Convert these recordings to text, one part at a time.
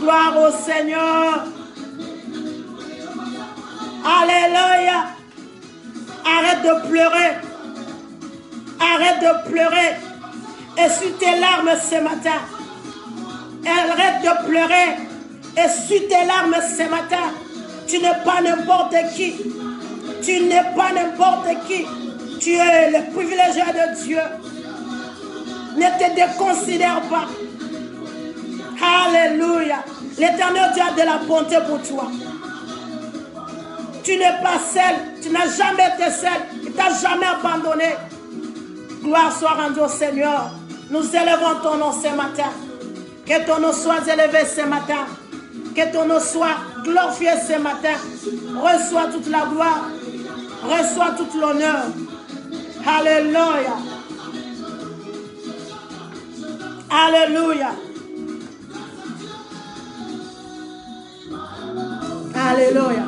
Gloire au Seigneur. Alléluia. Arrête de pleurer. Arrête de pleurer. Essuie tes larmes ce matin. Arrête de pleurer. Essuie tes larmes ce matin. Tu n'es pas n'importe qui. Tu n'es pas n'importe qui. Tu es le privilégié de Dieu. Ne te déconsidère pas. Alléluia. L'Éternel Dieu a de la bonté pour toi. Tu n'es pas seul. Tu n'as jamais été seul. Il ne t'a jamais abandonné. Gloire soit rendue au Seigneur. Nous élevons ton nom ce matin. Que ton nom soit élevé ce matin. Que ton nom soit glorifié ce matin. Reçois toute la gloire. Reçois tout l'honneur. Alléluia. Alléluia. Alléluia.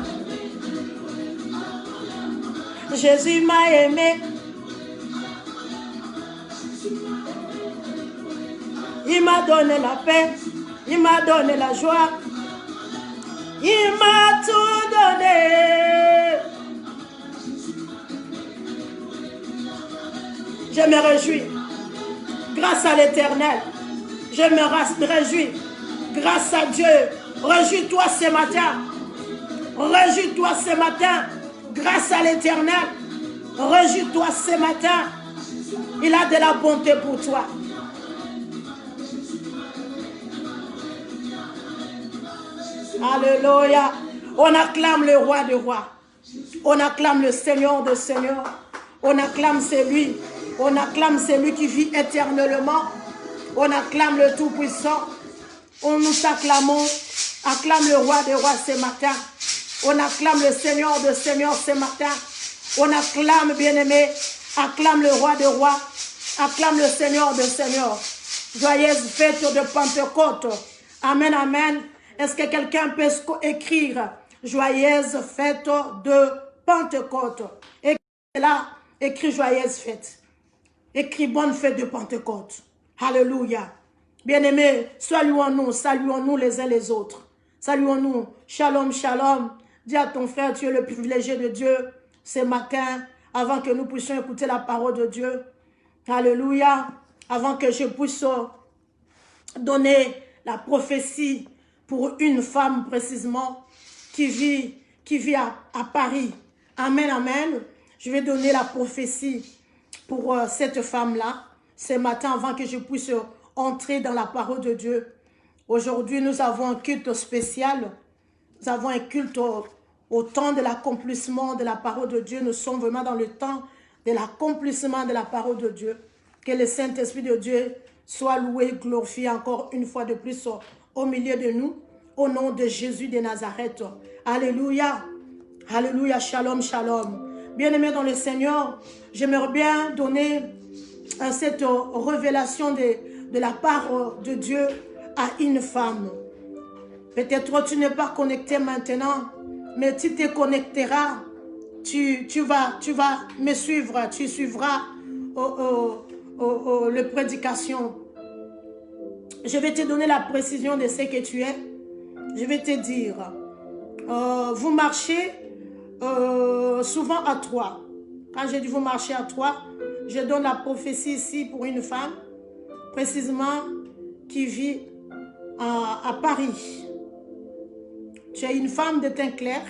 Jésus m'a aimé. Il m'a donné la paix. Il m'a donné la joie. Il m'a tout donné. Je me réjouis grâce à l'Éternel. Je me réjouis grâce à Dieu. Réjouis-toi ce matin. Réjouis-toi ce matin grâce à l'Éternel. Réjouis-toi ce matin. Il a de la bonté pour toi. Alléluia. On acclame le roi des rois. On acclame le Seigneur des seigneurs. On acclame celui. On acclame celui qui vit éternellement. On acclame le Tout-Puissant. On nous acclamons. Acclame le roi des rois ce matin. On acclame le Seigneur des seigneurs ce matin. On acclame, bien-aimé. Acclame le roi des rois. Acclame le Seigneur des seigneurs. Joyeuse fête de Pentecôte. Amen, amen. Est-ce que quelqu'un peut écrire joyeuse fête de Pentecôte? Et là, écris joyeuse fête. Écris bonne fête de Pentecôte. Alléluia. Bien-aimés, saluons-nous les uns les autres. Saluons-nous. Shalom, shalom. Dis à ton frère, tu es le privilégié de Dieu ce matin, avant que nous puissions écouter la parole de Dieu. Alléluia. Avant que je puisse donner la prophétie pour une femme précisément qui vit à Paris. Amen, amen. Je vais donner la prophétie pour cette femme-là ce matin avant que je puisse entrer dans la parole de Dieu. Aujourd'hui, nous avons un culte spécial. Nous avons un culte au temps de l'accomplissement de la parole de Dieu. Nous sommes vraiment dans le temps de l'accomplissement de la parole de Dieu. Que le Saint-Esprit de Dieu soit loué, glorifié encore une fois de plus au milieu de nous. Au nom de Jésus de Nazareth. Alléluia. Alléluia. Shalom, shalom. Bien-aimés dans le Seigneur, j'aimerais bien donner cette révélation de la part de Dieu à une femme. Peut-être tu n'es pas connecté maintenant, mais tu te connecteras. Tu vas me suivre, tu suivras les prédications. Je vais te donner la précision de ce que tu es. Je vais te dire, vous marchez souvent à trois. Quand je dis vous marchez à trois, je donne la prophétie ici pour une femme, précisément qui vit à Paris. Tu es une femme de teint clair.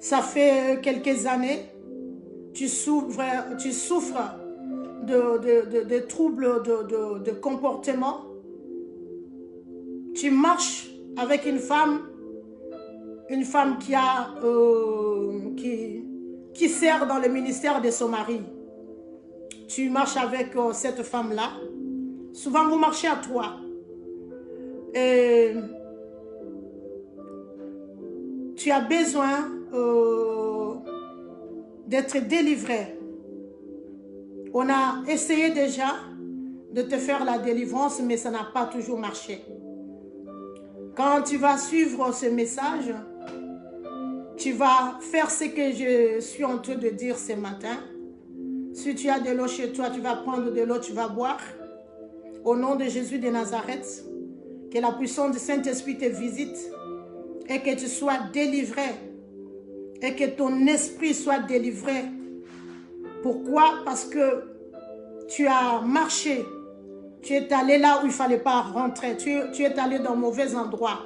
Ça fait quelques années, tu souffres de troubles de comportement. Tu marches avec une femme qui sert dans le ministère de son mari. Tu marches avec cette femme-là. Souvent, vous marchez à trois. Et tu as besoin d'être délivré. On a essayé déjà de te faire la délivrance, mais ça n'a pas toujours marché. Quand tu vas suivre ce message, tu vas faire ce que je suis en train de dire ce matin. Si tu as de l'eau chez toi, tu vas prendre de l'eau, tu vas boire. Au nom de Jésus de Nazareth, que la puissance du Saint-Esprit te visite et que tu sois délivré et que ton esprit soit délivré. Pourquoi? Parce que tu as marché, tu es allé là où il ne fallait pas rentrer, tu es allé dans le mauvais endroit.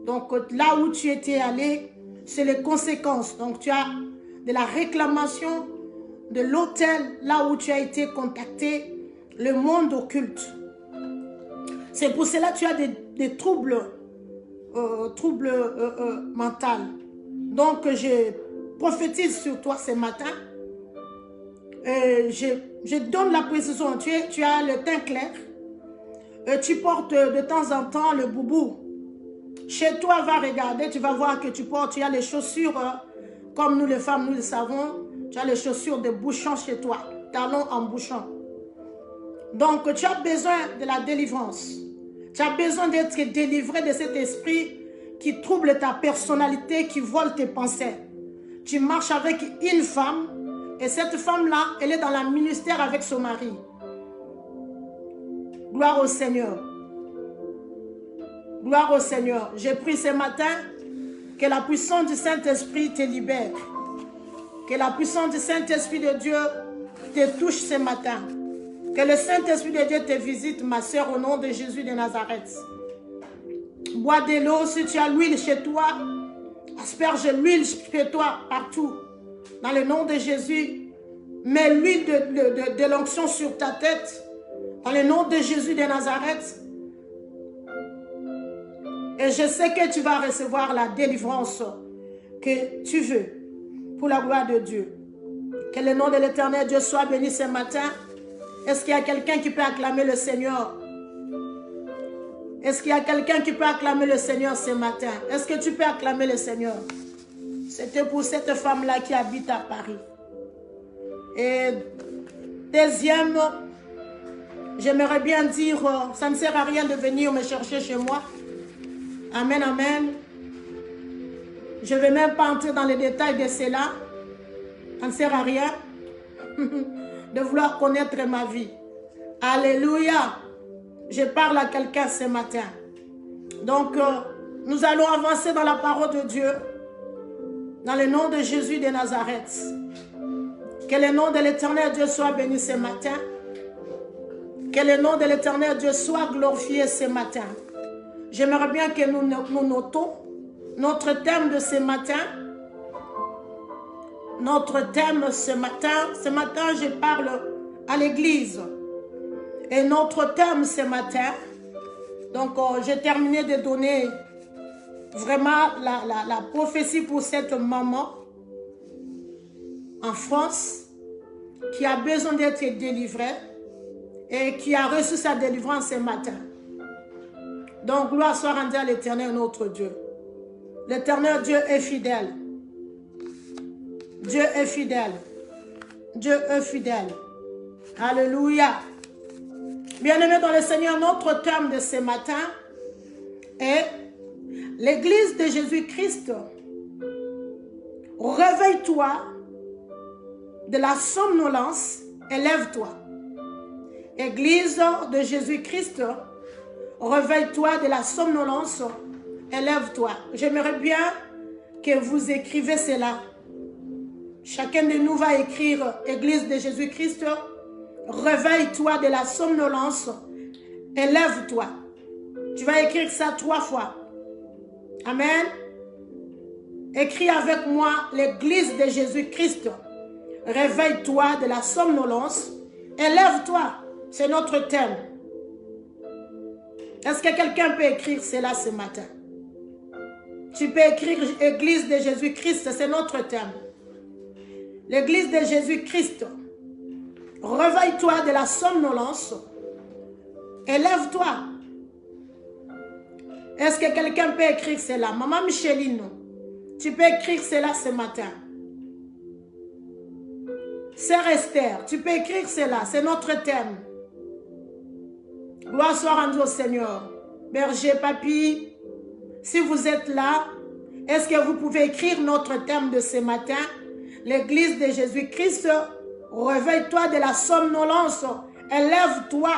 Donc là où tu étais allé, c'est les conséquences. Donc tu as de la réclamation de l'hôtel, là où tu as été contacté, le monde occulte. C'est pour cela que tu as des troubles, mentaux. Donc je prophétise sur toi ce matin. Je donne la précision. Tu as le teint clair. Tu portes de temps en temps le boubou. Chez toi, va regarder, tu vas voir que tu as les chaussures, comme nous les femmes, nous le savons. Tu as les chaussures de bouchon chez toi, talons en bouchon. Donc, tu as besoin de la délivrance. Tu as besoin d'être délivré de cet esprit qui trouble ta personnalité, qui vole tes pensées. Tu marches avec une femme, et cette femme-là, elle est dans le ministère avec son mari. Gloire au Seigneur. Gloire au Seigneur. J'ai pris ce matin que la puissance du Saint-Esprit te libère. Que la puissance du Saint-Esprit de Dieu te touche ce matin. Que le Saint-Esprit de Dieu te visite, ma soeur, au nom de Jésus de Nazareth. Bois de l'eau, si tu as l'huile chez toi, asperge l'huile chez toi partout. Dans le nom de Jésus, mets l'huile de l'onction sur ta tête. Dans le nom de Jésus de Nazareth. Et je sais que tu vas recevoir la délivrance que tu veux pour la gloire de Dieu. Que le nom de l'Éternel Dieu soit béni ce matin. Est-ce qu'il y a quelqu'un qui peut acclamer le Seigneur? Est-ce qu'il y a quelqu'un qui peut acclamer le Seigneur ce matin? Est-ce que tu peux acclamer le Seigneur? C'était pour cette femme-là qui habite à Paris. Et deuxième, j'aimerais bien dire, ça ne sert à rien de venir me chercher chez moi. Amen, amen. Je ne vais même pas entrer dans les détails de cela. Ça ne sert à rien de vouloir connaître ma vie. Alléluia. Je parle à quelqu'un ce matin. Donc, nous allons avancer dans la parole de Dieu. Dans le nom de Jésus de Nazareth. Que le nom de l'Éternel Dieu soit béni ce matin. Que le nom de l'Éternel Dieu soit glorifié ce matin. J'aimerais bien que nous notons notre thème de ce matin. Notre thème ce matin, je parle à l'église. Et notre thème ce matin, donc j'ai terminé de donner vraiment la prophétie pour cette maman en France qui a besoin d'être délivrée et qui a reçu sa délivrance ce matin. Donc, gloire soit rendue à l'Éternel, notre Dieu. L'Éternel Dieu est fidèle. Dieu est fidèle. Dieu est fidèle. Alléluia. Bien-aimés dans le Seigneur, notre thème de ce matin est l'Église de Jésus-Christ. Réveille-toi de la somnolence et lève-toi. Église de Jésus-Christ, réveille-toi de la somnolence et lève-toi. J'aimerais bien que vous écrivez cela. Chacun de nous va écrire Église de Jésus-Christ, réveille-toi de la somnolence et lève-toi. Tu vas écrire ça 3 fois. Amen. Écris avec moi l'Église de Jésus-Christ. Réveille-toi de la somnolence et lève-toi. C'est notre thème. Est-ce que quelqu'un peut écrire cela ce matin? Tu peux écrire Église de Jésus-Christ, c'est notre thème. L'Église de Jésus-Christ. Réveille-toi de la somnolence et lève-toi. Est-ce que quelqu'un peut écrire cela? Maman Micheline, tu peux écrire cela ce matin. Sœur Esther, tu peux écrire cela, c'est notre thème. Gloire soit rendue au Seigneur. Berger, papy, si vous êtes là, est-ce que vous pouvez écrire notre thème de ce matin? L'Église de Jésus-Christ, réveille-toi de la somnolence et lève-toi.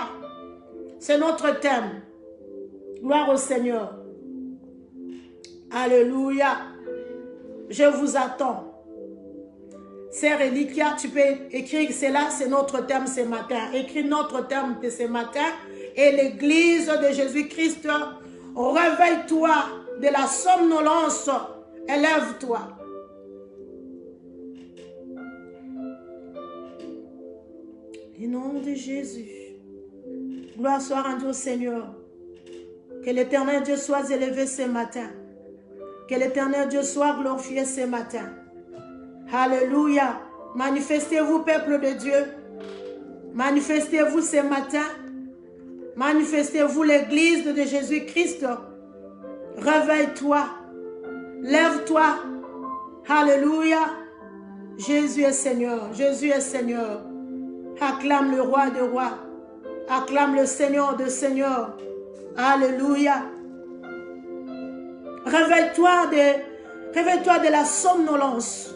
C'est notre thème. Gloire au Seigneur. Alléluia. Je vous attends. Sœur Elikia, tu peux écrire, c'est là, c'est notre thème ce matin. Écris notre thème de ce matin. Et l'église de Jésus-Christ, réveille-toi de la somnolence. Élève-toi. Au nom de Jésus. Gloire soit rendue au Seigneur. Que l'Éternel Dieu soit élevé ce matin. Que l'Éternel Dieu soit glorifié ce matin. Alléluia. Manifestez-vous, peuple de Dieu. Manifestez-vous ce matin. Manifestez-vous, l'église de Jésus-Christ. Réveille-toi. Lève-toi. Alléluia. Jésus est Seigneur. Jésus est Seigneur. Acclame le roi des rois. Acclame le Seigneur des seigneurs. Alléluia. Réveille-toi de la somnolence.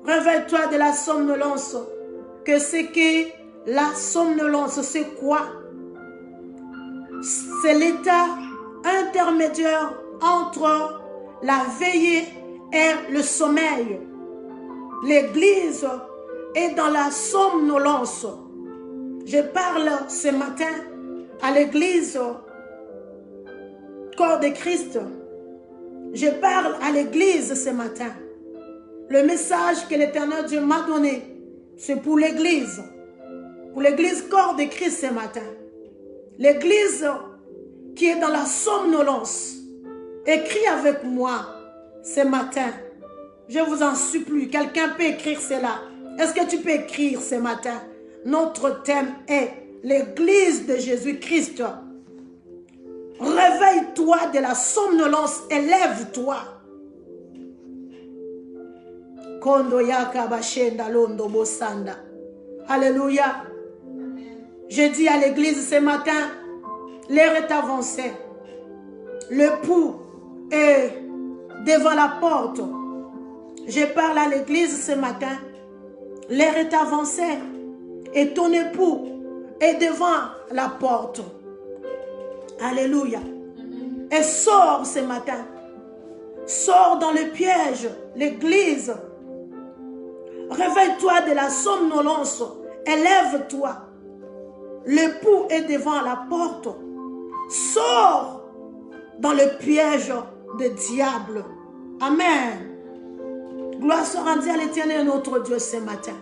Réveille-toi de la somnolence. Que c'est que la somnolence, c'est quoi? C'est l'état intermédiaire entre la veillée et le sommeil. L'église est dans la somnolence. Je parle ce matin à l'église corps de Christ. Je parle à l'église ce matin. Le message que l'Éternel Dieu m'a donné, c'est pour l'église corps de Christ ce matin. L'église qui est dans la somnolence. Écris avec moi ce matin. Je vous en supplie, quelqu'un peut écrire cela. Est-ce que tu peux écrire ce matin? Notre thème est l'église de Jésus-Christ. Réveille-toi de la somnolence, élève-toi. Alléluia. Je dis à l'église ce matin, l'heure est avancée. L'époux est devant la porte. Je parle à l'église ce matin. L'heure est avancée. Et ton époux est devant la porte. Alléluia. Et sors ce matin. Sors dans le piège, l'église. Réveille-toi de la somnolence. Élève-toi. L'époux est devant la porte. Sors dans le piège du diable. Amen. Gloire soit rendue à l'Éternel notre Dieu ce matin.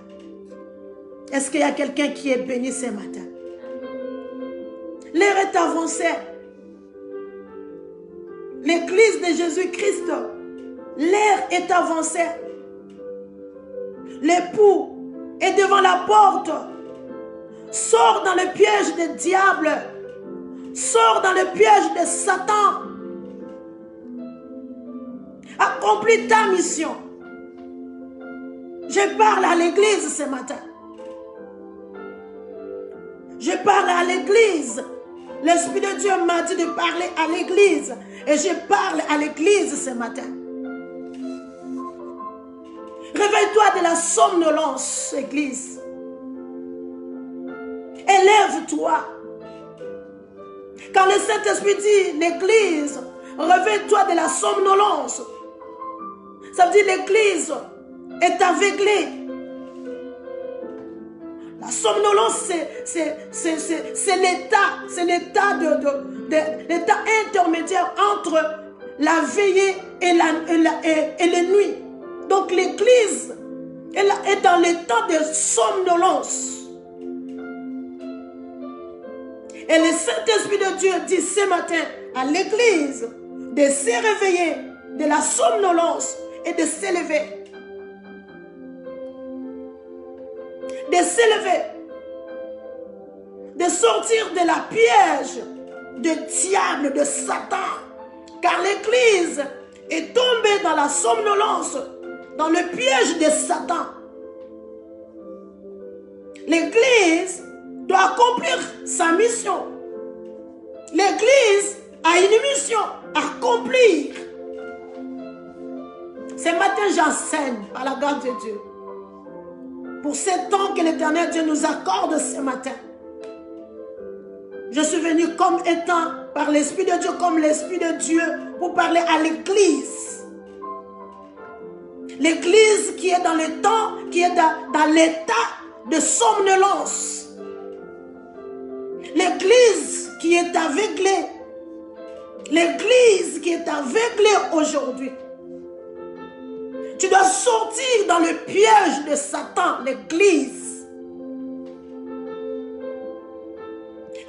Est-ce qu'il y a quelqu'un qui est béni ce matin? L'heure est avancée. L'église de Jésus-Christ, l'heure est avancée. L'époux est devant la porte. Sors dans le piège du diable. Sors dans le piège de Satan. Accomplis ta mission. Je parle à l'église ce matin. Je parle à l'église. L'Esprit de Dieu m'a dit de parler à l'église. Et je parle à l'église ce matin. Réveille-toi de la somnolence, église. Élève-toi. Quand le Saint-Esprit dit l'église, réveille-toi de la somnolence. Ça veut dire l'église est aveuglée. La somnolence, c'est l'état l'état intermédiaire entre la veillée et les nuits. Donc l'église, elle est dans l'état de somnolence. Et le Saint-Esprit de Dieu dit ce matin à l'église de se réveiller de la somnolence et de s'élever. De s'élever, de sortir de la piège du diable, de Satan. Car l'église est tombée dans la somnolence, dans le piège de Satan. L'église doit accomplir sa mission. L'église a une mission à accomplir. Ce matin, j'enseigne par la grâce de Dieu. Pour ce temps que l'Éternel Dieu nous accorde ce matin. Je suis venu comme étant, par l'Esprit de Dieu, comme l'Esprit de Dieu, pour parler à l'Église. L'Église qui est dans le temps, qui est dans l'état de somnolence. L'Église qui est aveuglée. L'Église qui est aveuglée aujourd'hui. Tu dois sortir dans le piège de Satan, l'Église.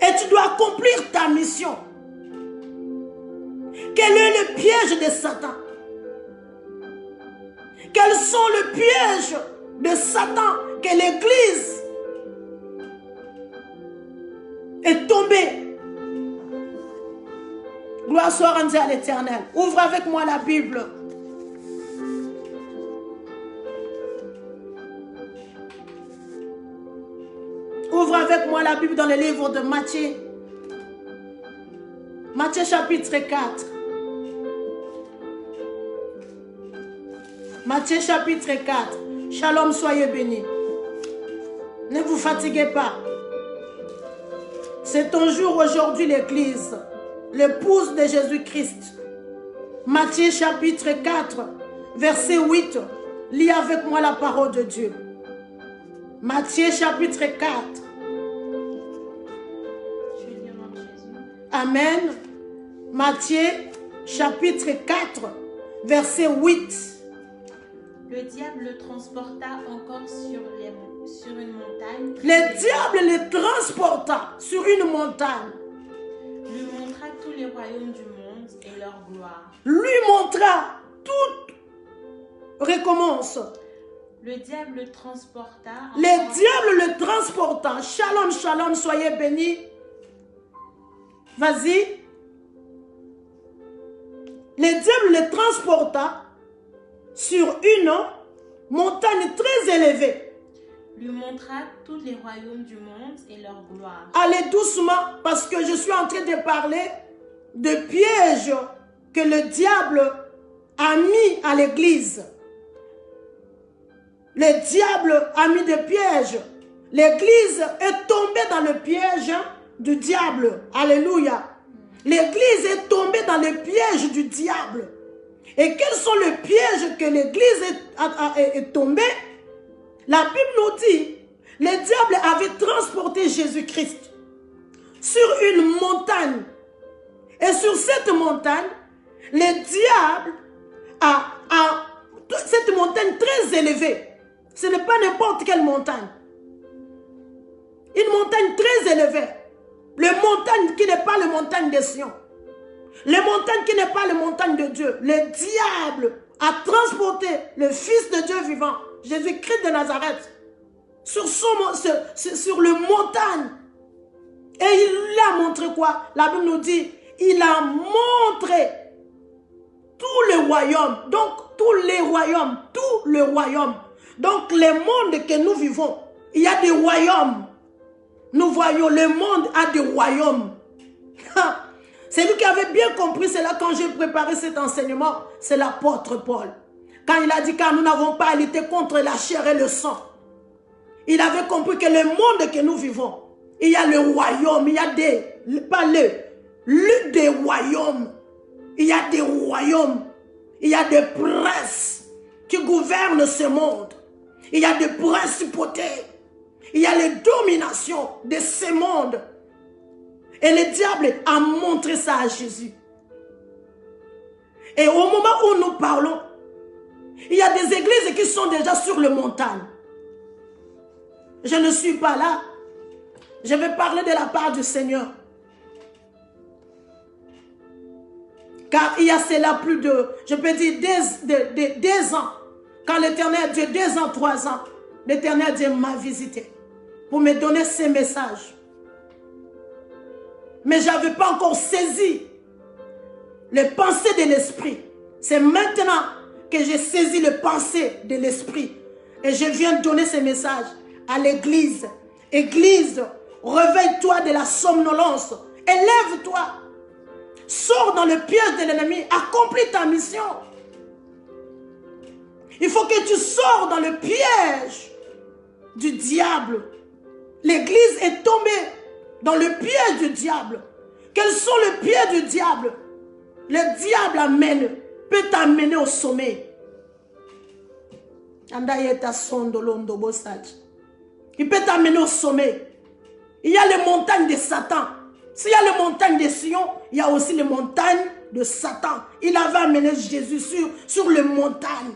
Et tu dois accomplir ta mission. Quel est le piège de Satan? Quels sont les pièges de Satan que l'Église est tombée? Gloire soit rendue à l'Éternel. Ouvre avec moi la Bible. Ouvre avec moi la Bible dans le livre de Matthieu. Matthieu chapitre 4. Matthieu chapitre 4. Shalom, soyez bénis. Ne vous fatiguez pas. C'est ton jour aujourd'hui, l'Église. L'épouse de Jésus-Christ. Matthieu chapitre 4, verset 8. Lis avec moi la parole de Dieu. Matthieu chapitre 4. Amen. Matthieu chapitre 4, verset 8. Le diable le transporta encore sur une montagne. Le diable le transporta sur une montagne. Lui montra tous les royaumes du monde et leur gloire. Lui montra tout. Recommence. Le diable le transporta. Le diable le transporta. Shalom, shalom, soyez bénis. Vas-y. Le diable le transporta sur une montagne très élevée. Lui montra tous les royaumes du monde et leur gloire. Allez doucement parce que je suis en train de parler de pièges que le diable a mis à l'église. Le diable a mis des pièges. L'église est tombée dans le piège du diable. Alléluia. L'église est tombée dans le piège du diable. Et quels sont les pièges que l'église est tombée? La Bible nous dit, le diable avait transporté Jésus-Christ sur une montagne. Et sur cette montagne, le diable cette montagne très élevée. Ce n'est pas n'importe quelle montagne. Une montagne très élevée. Les montagnes qui n'est pas la montagne de Sion. Les montagnes qui n'est pas la montagne de Dieu. Le diable a transporté le Fils de Dieu vivant, Jésus-Christ de Nazareth, sur le montagne. Et il a montré quoi? La Bible nous dit, il a montré tout le royaume. Donc, tous les royaumes, tout le royaume. Donc, le monde que nous vivons, il y a des royaumes. Nous voyons, le monde a des royaumes. C'est lui qui avait bien compris cela quand j'ai préparé cet enseignement. C'est l'apôtre Paul. Quand il a dit, car nous n'avons pas à lutter contre la chair et le sang. Il avait compris que le monde que nous vivons, il y a le royaume, il y a des royaumes. Il y a des royaumes. Il y a des princes qui gouvernent ce monde. Il y a des principautés. Il y a les dominations de ce monde. Et le diable a montré ça à Jésus. Et au moment où nous parlons, il y a des églises qui sont déjà sur le montagne. Je ne suis pas là. Je vais parler de la part du Seigneur. Car il y a cela plus de, je peux dire, des ans. Quand l'Éternel Dieu, 2 ans, 3 ans, l'Éternel Dieu m'a visité pour me donner ces messages. Mais je n'avais pas encore saisi les pensées de l'esprit. C'est maintenant que j'ai saisi les pensées de l'esprit. Et je viens donner ces messages à l'église. Église, réveille-toi de la somnolence. Élève-toi. Sors dans le piège de l'ennemi. Accomplis ta mission. Il faut que tu sors dans le piège du diable. L'église est tombée dans le piège du diable. Quels sont les pièges du diable? Le diable peut t'amener au sommet. Il peut t'amener au sommet. Il y a les montagnes de Satan. S'il y a les montagnes de Sion, il y a aussi les montagnes de Satan. Il avait amené Jésus sur les montagnes.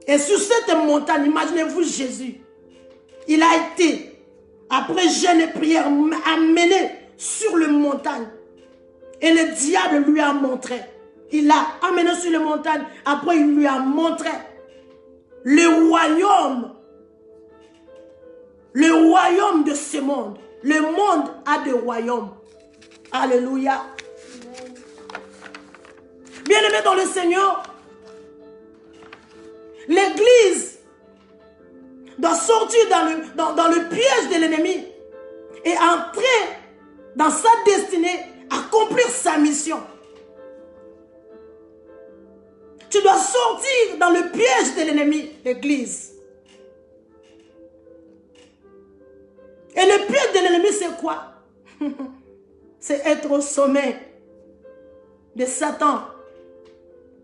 Et sur cette montagne, imaginez-vous Jésus. Il a été, après jeûne et prière, amené sur les montagnes. Et le diable lui a montré. Il l'a amené sur les montagnes. Après, il lui a montré le royaume. Le royaume de ce monde. Le monde a des royaumes. Alléluia. Bien-aimés dans le Seigneur, l'Église doit sortir dans le piège de l'ennemi et entrer dans sa destinée, accomplir sa mission. Tu dois sortir dans le piège de l'ennemi, l'Église. Et le piège de l'ennemi, c'est quoi? C'est être au sommet de Satan.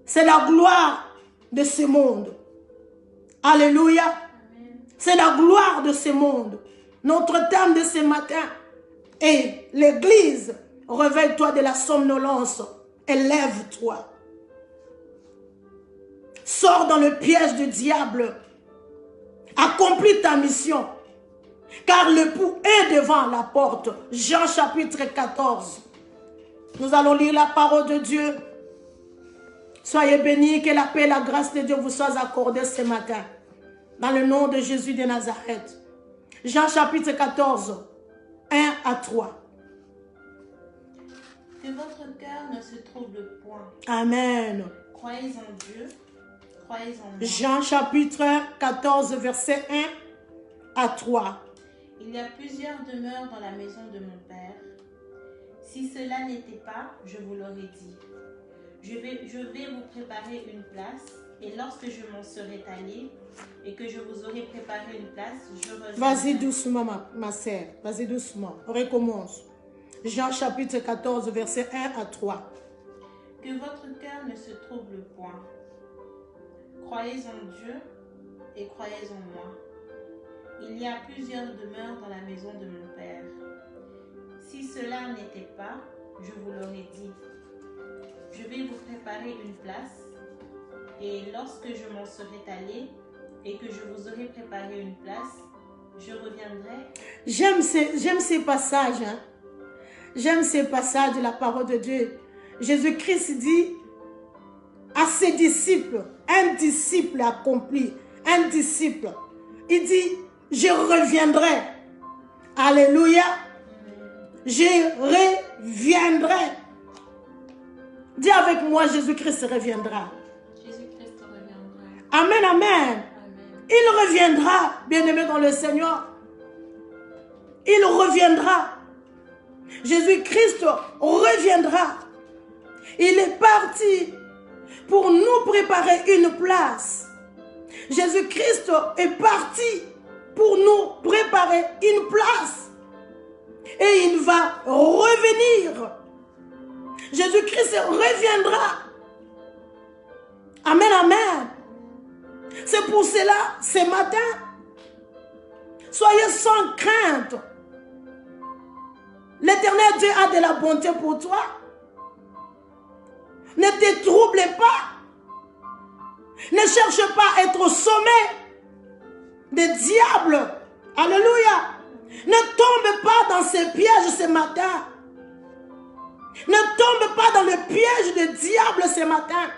C'est la gloire de ce monde. Alléluia. C'est la gloire de ce monde. Notre thème de ce matin est l'Église. Réveille-toi de la somnolence. Élève-toi. Sors dans le piège du diable. Accomplis ta mission. Car l'époux est devant la porte. Jean chapitre 14. Nous allons lire la parole de Dieu. Soyez bénis, que la paix et la grâce de Dieu vous soient accordées ce matin. Dans le nom de Jésus de Nazareth. Jean chapitre 14, 1 à 3. Que votre cœur ne se trouble point. Amen. Croyez en Dieu, croyez en moi. Jean chapitre 14, verset 1 à 3. Il y a plusieurs demeures dans la maison de mon Père. Si cela n'était pas, je vous l'aurais dit. Je vais vous préparer une place, et lorsque je m'en serai allé, et que je vous aurai préparé une place, je reviendrai. Vas-y doucement, ma sœur. Vas-y doucement. On recommence. Jean chapitre 14, verset 1 à 3. Que votre cœur ne se trouble point. Croyez en Dieu et croyez en moi. Il y a plusieurs demeures dans la maison de mon Père. Si cela n'était pas, je vous l'aurais dit. Je vais vous préparer une place, et lorsque je m'en serai allé, et que je vous aurai préparé une place, je reviendrai. J'aime ces passages. Hein? J'aime ces passages de la parole de Dieu. Jésus-Christ dit à ses disciples, un disciple accompli, un disciple, il dit, je reviendrai. Alléluia. Je reviendrai. Dis avec moi, Jésus-Christ reviendra. Jésus-Christ reviendra. Amen, amen. Amen. Il reviendra, bien-aimé dans le Seigneur. Il reviendra. Jésus-Christ reviendra. Il est parti pour nous préparer une place. Jésus-Christ est parti pour nous préparer une place. Et il va revenir. Jésus-Christ reviendra. Amen, amen. C'est pour cela, ce matin, soyez sans crainte. L'Éternel Dieu a de la bonté pour toi. Ne te trouble pas. Ne cherche pas à être au sommet des diables. Alléluia. Ne tombe pas dans ces pièges ce matin. Ne tombe pas dans le piège du diable ce matin.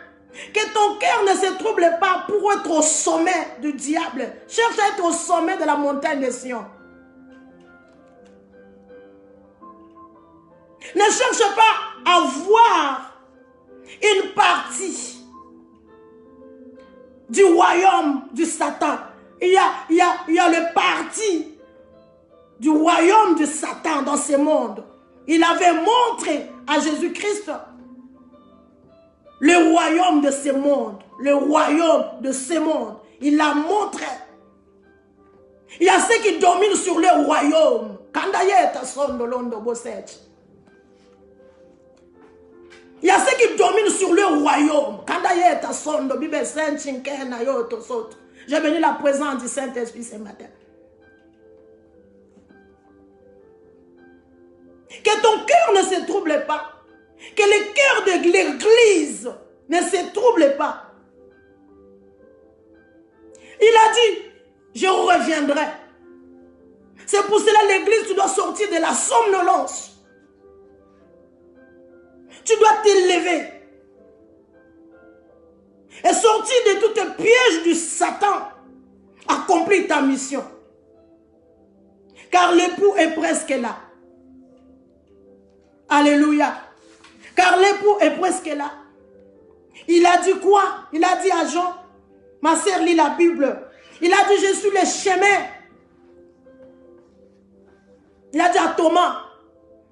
Que ton cœur ne se trouble pas pour être au sommet du diable. Cherche à être au sommet de la montagne de Sion. Ne cherche pas à voir une partie du royaume du Satan. Il y a le parti du royaume de Satan dans ce monde. Il avait montré à Jésus-Christ le royaume de ce monde. Le royaume de ce monde. Il l'a montré. Il y a ceux qui dominent sur le royaume. Kandayeta sondo londo boset. Il y a ceux qui dominent sur le royaume. Kandayeta sondo bibe senchinkena yoto soto. J'ai béni la présence du Saint-Esprit ce matin. Que ton cœur ne se trouble pas. Que le cœur de l'église ne se trouble pas. Il a dit, je reviendrai. C'est pour cela l'église, tu dois sortir de la somnolence. Tu dois t'élever. Et sortir de tous tes pièges du Satan. Accomplir ta mission. Car l'époux est presque là. Alléluia. Car l'époux est presque là. Il a dit quoi? Il a dit à Jean, ma sœur lit la Bible. Il a dit, je suis le chemin. Il a dit à Thomas,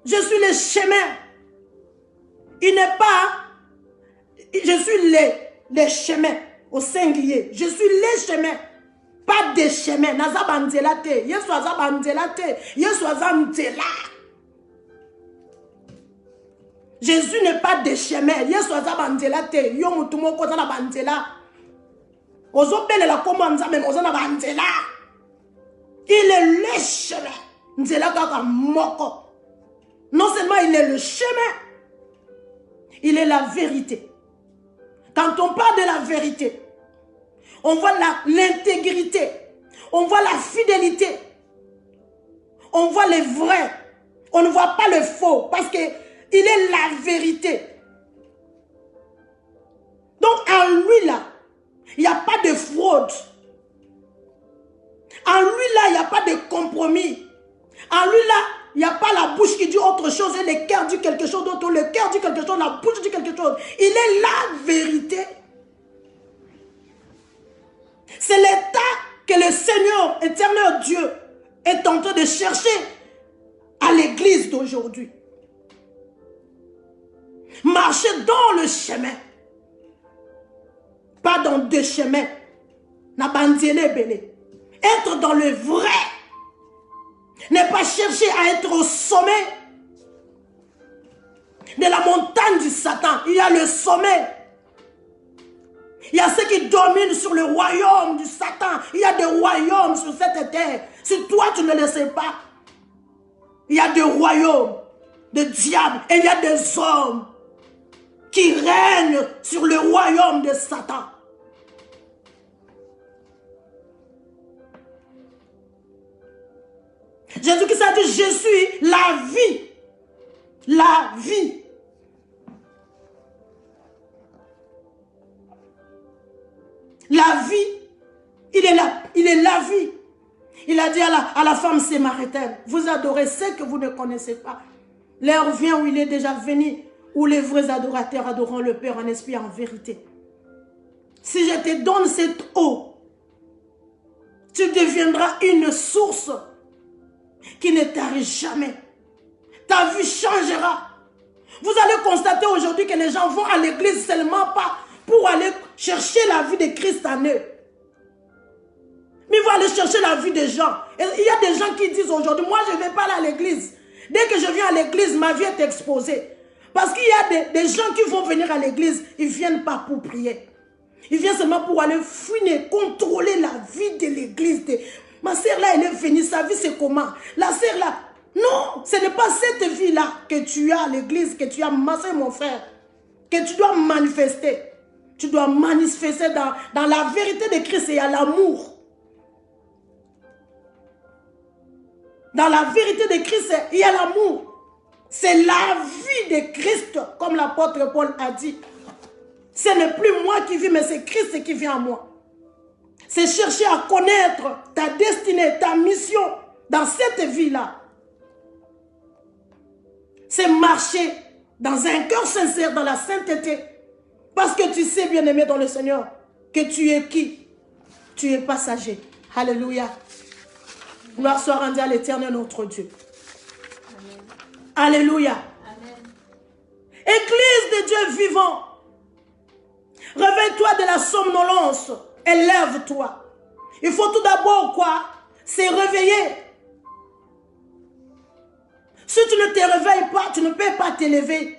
je suis le chemin. Il n'est pas, je suis le chemin au singulier. Je suis le chemin. Pas des chemins. Naza bandela te. Yesu aza bandela te. Yesu aza mtela. Jésus n'est pas des chemins. Yesu aza bandela te. Yo mutumo koza na bandela. Ozo bele la komanza même oza na bandela. Il est le chemin. Nzela kaka moko. Non seulement il est le chemin, il est la vérité. Quand on parle de la vérité, on voit l'intégrité, on voit la fidélité, on voit le vrai, on ne voit pas le faux, parce qu'il est la vérité. Donc en lui là, il n'y a pas de fraude. En lui là, il n'y a pas de compromis. En lui là, il n'y a pas la bouche qui dit autre chose et le cœur dit quelque chose d'autre, le cœur dit quelque chose, la bouche dit quelque chose. Il est la vérité. C'est l'état que le Seigneur, éternel Dieu, est en train de chercher à l'église d'aujourd'hui. Marcher dans le chemin. Pas dans deux chemins. Être dans le vrai. Ne pas chercher à être au sommet de la montagne du Satan. Il y a le sommet. Il y a ceux qui dominent sur le royaume du Satan. Il y a des royaumes sur cette terre. Si toi tu ne le sais pas, il y a des royaumes de diables et il y a des hommes qui règnent sur le royaume de Satan. Jésus-Christ a dit, je suis la vie. La vie. La vie, il est la vie. Il a dit à la femme samaritaine, vous adorez ce que vous ne connaissez pas. L'heure vient où il est déjà venu, où les vrais adorateurs adoreront le Père en esprit et en vérité. Si je te donne cette eau, tu deviendras une source qui ne t'arrive jamais. Ta vie changera. Vous allez constater aujourd'hui que les gens vont à l'église seulement pas pour aller chercher la vie de Christ en eux. Mais ils vont aller chercher la vie des gens. Et il y a des gens qui disent aujourd'hui, moi je ne vais pas aller à l'église. Dès que je viens à l'église, ma vie est exposée. Parce qu'il y a des gens qui vont venir à l'église, ils ne viennent pas pour prier. Ils viennent seulement pour aller fouiner, contrôler la vie de l'église. Ma sœur là, elle est venue, sa vie c'est comment? La sœur là, non, ce n'est pas cette vie-là que tu as à l'église, que tu as, ma sœur, mon frère, que tu dois manifester. Tu dois manifester dans la vérité de Christ et à l'amour. Dans la vérité de Christ et à l'amour. C'est la vie de Christ, comme l'apôtre Paul a dit. Ce n'est plus moi qui vis, mais c'est Christ qui vit en moi. C'est chercher à connaître ta destinée, ta mission dans cette vie-là. C'est marcher dans un cœur sincère, dans la sainteté. Parce que tu sais, bien-aimé dans le Seigneur, que tu es qui? Tu es passager. Alléluia. Gloire soit rendue à l'Éternel notre Dieu. Amen. Alléluia. Amen. Église de Dieu vivant, réveille-toi de la somnolence et lève-toi. Il faut tout d'abord quoi? C'est réveiller. Si tu ne te réveilles pas, tu ne peux pas t'élever.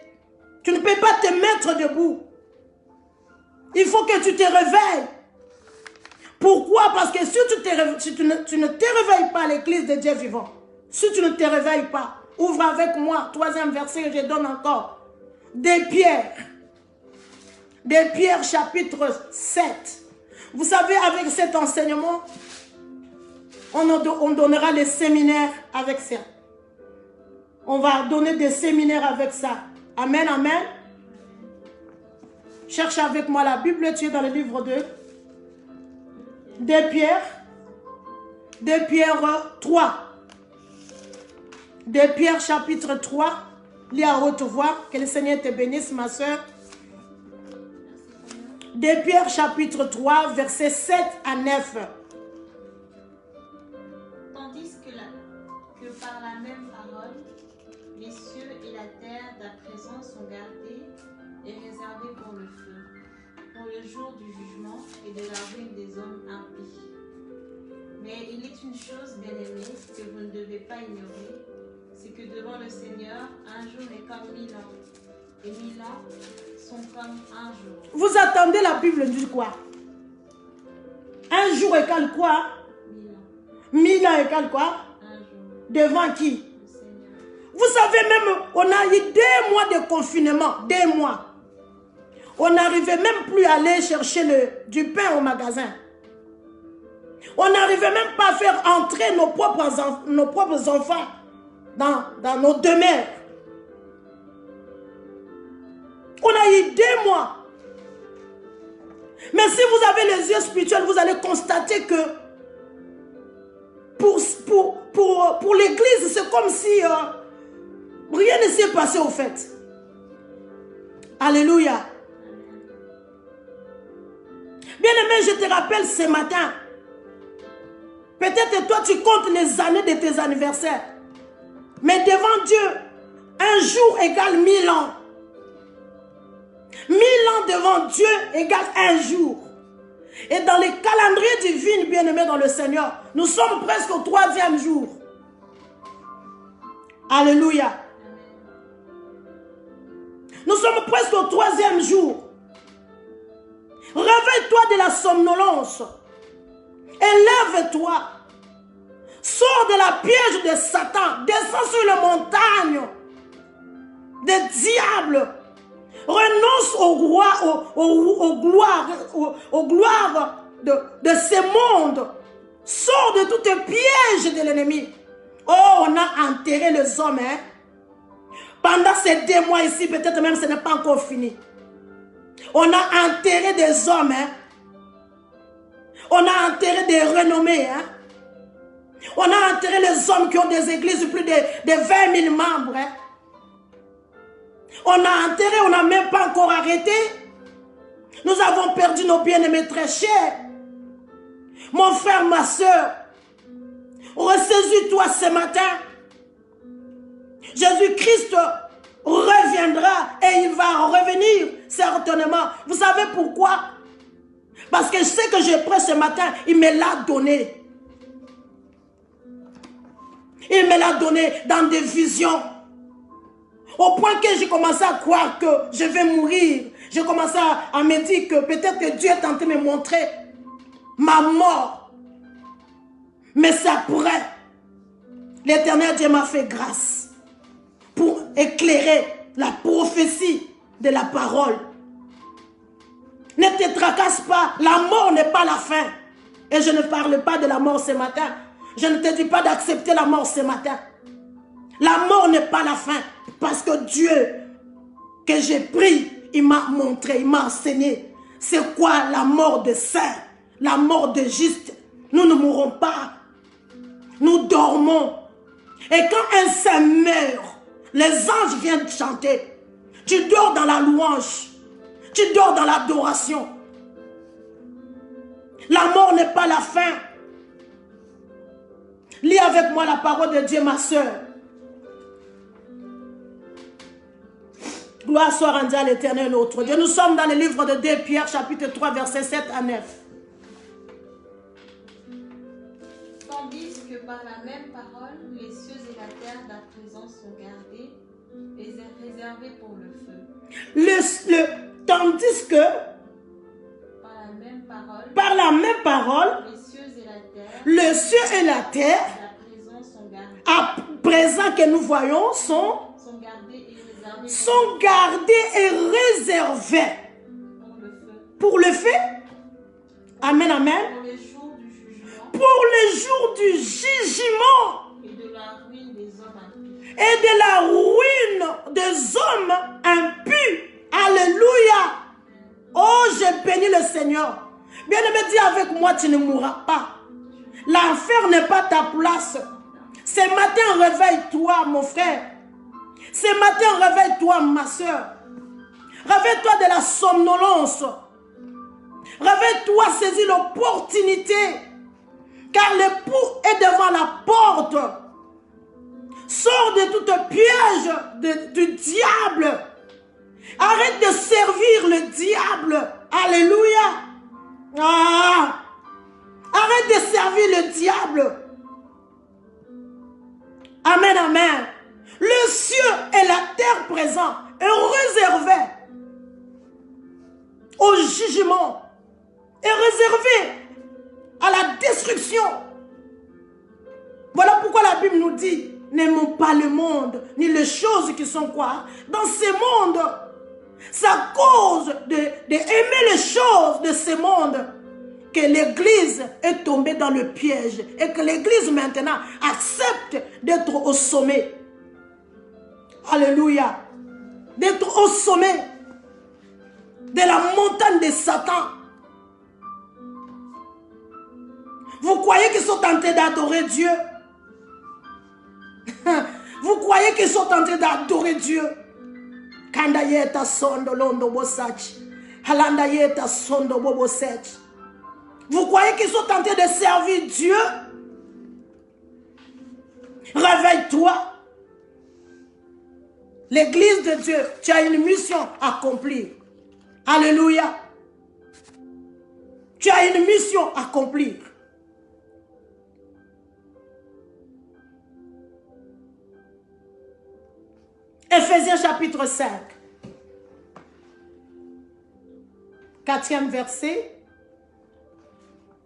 Tu ne peux pas te mettre debout. Il faut que tu te réveilles. Pourquoi? Parce que si tu ne te réveilles pas à l'église de Dieu vivant, si tu ne te réveilles pas, ouvre avec moi, 3e verset que je donne encore. Des Pierre chapitre 7. Vous savez, avec cet enseignement, on donnera les séminaires avec ça. On va donner des séminaires avec ça. Amen, amen. Cherche avec moi la Bible, tu es dans le livre de Pierre. 3. De Pierre chapitre 3. Lis à haute voix. Que le Seigneur te bénisse, ma soeur. De Pierre chapitre 3, versets 7 à 9. Tandis que par la même parole, les cieux et la terre d'à présent sont gardés et réservés pour le feu, pour le jour du jugement et de la ruine des hommes impies. Mais il est une chose, bien-aimée, que vous ne devez pas ignorer, c'est que devant le Seigneur, un jour est comme 1000 ans, et 1000 ans sont comme un jour. Vous attendez la Bible dit quoi? Un jour égale quoi? 1000 ans égale quoi? Un jour. Devant qui? Le Seigneur. Vous savez même, on a eu 2 mois de confinement, 2 mois. On n'arrivait même plus à aller chercher du pain au magasin. On n'arrivait même pas à faire entrer nos propres enfants dans nos demeures. On a eu 2 mois. Mais si vous avez les yeux spirituels, vous allez constater que pour l'église, c'est comme si rien ne s'est passé au fait. Alléluia. Bien-aimé, je te rappelle ce matin. Peut-être toi, tu comptes les années de tes anniversaires. Mais devant Dieu, un jour égale 1000 ans. 1000 ans devant Dieu égale un jour. Et dans les calendriers divins, bien-aimés dans le Seigneur, nous sommes presque au 3e jour. Alléluia. Nous sommes presque au 3e jour. Réveille-toi de la somnolence. Élève-toi. Sors de la piège de Satan. Descends sur la montagne des diables. Renonce aux gloires de ce monde. Sors de tout piège de l'ennemi. Oh, on a enterré les hommes. Hein? Pendant ces 2 mois ici, peut-être même ce n'est pas encore fini. On a enterré des hommes. Hein? On a enterré des renommés. Hein? On a enterré les hommes qui ont des églises, plus de 20 000 membres. Hein? On a enterré, on n'a même pas encore arrêté. Nous avons perdu nos bien-aimés très chers. Mon frère, ma soeur, ressaisis-toi ce matin. Jésus-Christ reviendra et il va revenir certainement. Vous savez pourquoi? Parce que ce que j'ai pris ce matin, il me l'a donné. Il me l'a donné dans des visions. Au point que j'ai commencé à croire que je vais mourir. J'ai commencé à me dire que peut-être que Dieu est en train de me montrer ma mort. Mais c'est après. L'Éternel Dieu m'a fait grâce pour éclairer la prophétie de la parole. Ne te tracasse pas. La mort n'est pas la fin. Et je ne parle pas de la mort ce matin. Je ne te dis pas d'accepter la mort ce matin. La mort n'est pas la fin. Parce que Dieu, que j'ai pris, il m'a montré, il m'a enseigné. C'est quoi la mort de saint, la mort de juste. Nous ne mourrons pas. Nous dormons. Et quand un saint meurt, les anges viennent chanter. Tu dors dans la louange. Tu dors dans l'adoration. La mort n'est pas la fin. Lis avec moi la parole de Dieu, ma soeur. Gloire soit rendue à l'Éternel, notre Dieu. Nous sommes dans le livre de 2 Pierre, chapitre 3, versets 7 à 9. Tandis que par la même parole, les cieux et locataires d'à présent sont gardés et réservés pour le feu. Tandis que, par la même parole, les cieux et la terre, à présent que nous voyons, sont gardés et réservés pour le feu. Amen, amen. Pour le jour du jugement et de la ruine des hommes impies. Et de la ruine des hommes impies. Alléluia. Oh, je bénis le Seigneur. Bien-aimé, dis avec moi, tu ne mourras pas. L'enfer n'est pas ta place. Ce matin, réveille-toi, mon frère. Ce matin, réveille-toi, ma soeur. Réveille-toi de la somnolence. Réveille-toi, saisis l'opportunité. Car l'époux est devant la porte. Sors de tout piège du diable. Arrête de servir le diable. Alléluia. Ah. Arrête de servir le diable. Amen, amen. Le ciel et la terre présents est réservé au jugement. Est réservé à la destruction. Voilà pourquoi la Bible nous dit, n'aimons pas le monde, ni les choses qui sont quoi? Dans ce monde. C'est à cause d'aimer les choses de ce monde que l'Église est tombée dans le piège et que l'Église maintenant accepte d'être au sommet. Alléluia. D'être au sommet de la montagne de Satan. Vous croyez qu'ils sont tentés d'adorer Dieu? Vous croyez qu'ils sont tentés d'adorer Dieu? Kandayeta sondo londo bosachi. Halandayeta sondo bobosechi. Vous croyez qu'ils sont tentés de servir Dieu? Réveille-toi. L'église de Dieu, tu as une mission à accomplir. Alléluia. Tu as une mission à accomplir. Ephésiens chapitre 5. 4e verset.